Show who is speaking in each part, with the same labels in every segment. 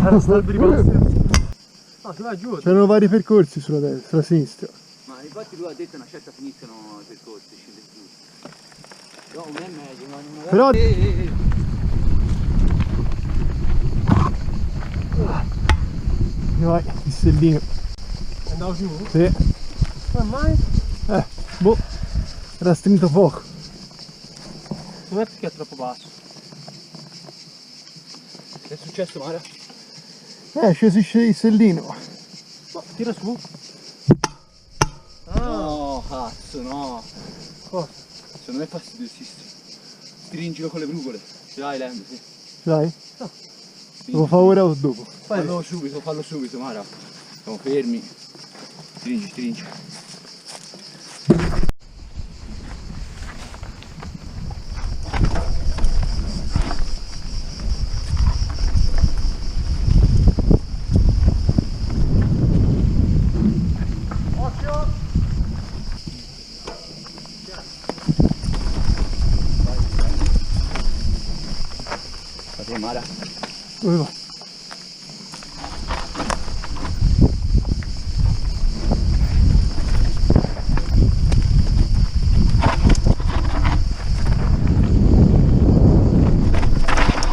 Speaker 1: Era stato rimasto. No, si va giù.
Speaker 2: C'erano vari percorsi sulla destra, sulla sinistra.
Speaker 3: Ma infatti lui ha detto una certa finiscono i percorsi, scende giù. No, non è meglio, ma non è...
Speaker 2: Però... Vai, il stellino.
Speaker 1: Andavo giù?
Speaker 2: Sì.
Speaker 1: Come mai?
Speaker 2: Boh, era strinto poco.
Speaker 1: Non è perché è troppo basso.
Speaker 3: Che è successo, Mara?
Speaker 2: È sceso il stellino.
Speaker 1: Ma tira su.
Speaker 3: No, cazzo, no.
Speaker 1: Cosa?
Speaker 3: Secondo me è fastidiosissimo. Stringilo con le brugole. Ce l'hai, Lendo, sì.
Speaker 2: Ce l'hai?
Speaker 1: No.
Speaker 2: Lo fa ora o dopo?
Speaker 3: Fallo subito, Mara. Siamo fermi. Stringi.
Speaker 1: Occhio!
Speaker 3: Fate, Mara.
Speaker 2: Dove va?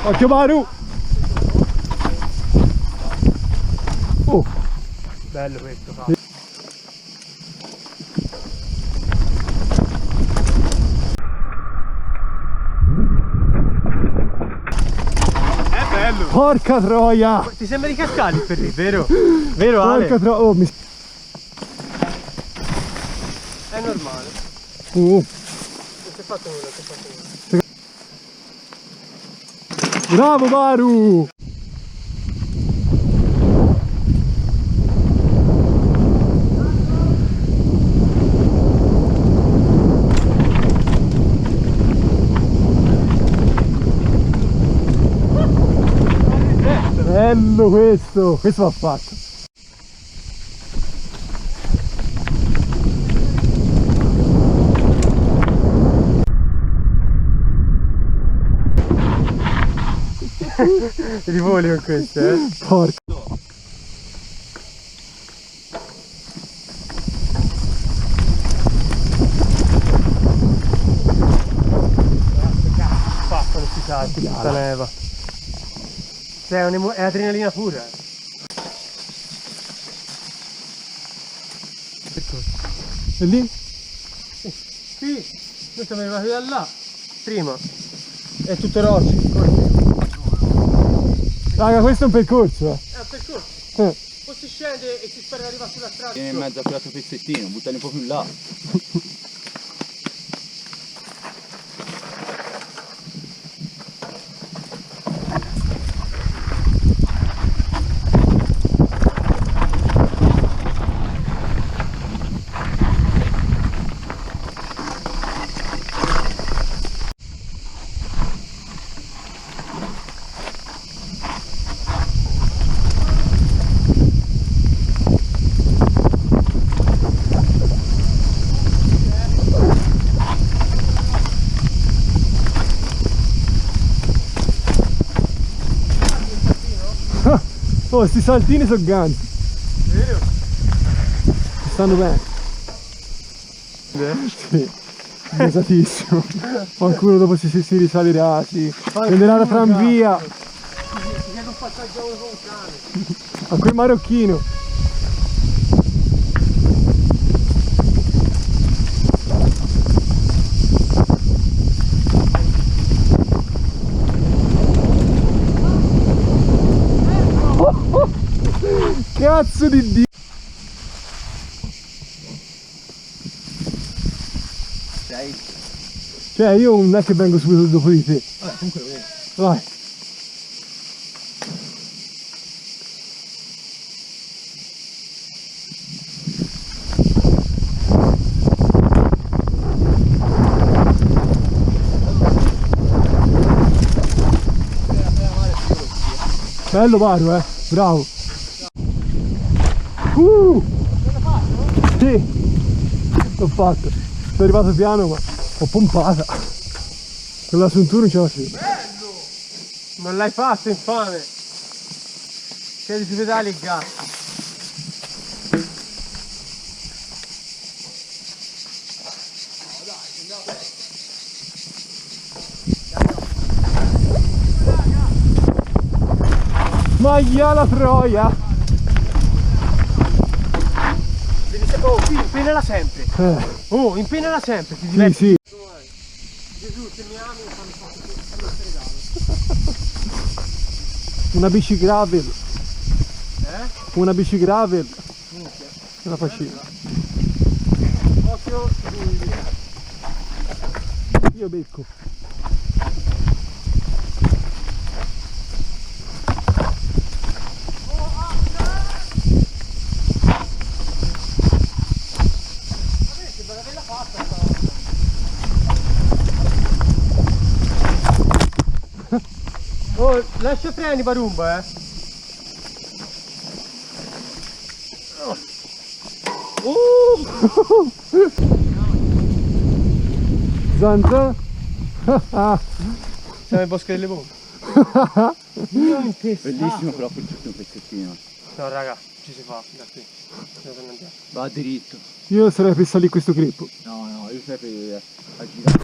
Speaker 2: Occhio Maru! Oh!
Speaker 1: Bello questo, cazzo. È bello!
Speaker 2: Porca troia!
Speaker 1: Ti sembra di cascare per lì, vero? Vero, Ale?
Speaker 2: Porca troia! Oh, mi...
Speaker 1: È normale.
Speaker 2: Oh.
Speaker 1: Non si è fatto nulla, non si è fatto nulla.
Speaker 2: Bravo Maru! Bello questo! Questo va fatto!
Speaker 1: Ti voli con queste,
Speaker 2: Porca!
Speaker 1: Fatto, non si sa, che tutta neva. Cioè, è adrenalina pura.
Speaker 2: E lì?
Speaker 1: Sì, noi siamo arrivati da là, prima. È tutto rocce.
Speaker 2: Raga, questo è un percorso,
Speaker 1: È un percorso. Poi si scende e si spera di arrivare sulla strada.
Speaker 3: Vieni in mezzo a quell'altro pezzettino, buttali un po' più in là.
Speaker 2: Oh, sti saltini sono ganti.
Speaker 1: Vero?
Speaker 2: Stanno bene. Sì, pesatissimo. Qualcuno dopo si risalirà, si prenderà la tranvia.
Speaker 1: Si chiede un passaggio a uno con un cane.
Speaker 2: A quel marocchino. Cazzo di Dio!
Speaker 3: Sei?
Speaker 2: Cioè io non è che vengo subito dopo di te.
Speaker 1: Comunque lo vedo.
Speaker 2: Vai. Bello Maru, bravo. Sì, l'ho fatto. Sono arrivato piano ma ho pompata. Quella su un tour non ce la facevo.
Speaker 1: Bello! Non l'hai fatto, infame! Piedi sui pedali e gas.
Speaker 2: Maglia la troia!
Speaker 1: Oh, sì, impennala sempre. Oh, impennala sempre, ti
Speaker 2: Sì,
Speaker 1: diverti.
Speaker 2: sì.
Speaker 1: Gesù, se mi ami, fammi questo regalo.
Speaker 2: Una bici gravel. Una bici gravel.
Speaker 1: Minchia.
Speaker 2: Una faccina.
Speaker 1: Occhio,
Speaker 2: Io becco.
Speaker 1: oh, lascia freni Barumba,
Speaker 2: Zanza.
Speaker 1: Siamo nel bosco delle bombe. Io in testa.
Speaker 3: Bellissimo però quel un pezzettino.
Speaker 1: No raga, ci si fa da qui. Dove andiamo?
Speaker 3: Va diritto.
Speaker 2: Io sarei fissato lì questo grippo.
Speaker 3: No, io sarei a girare.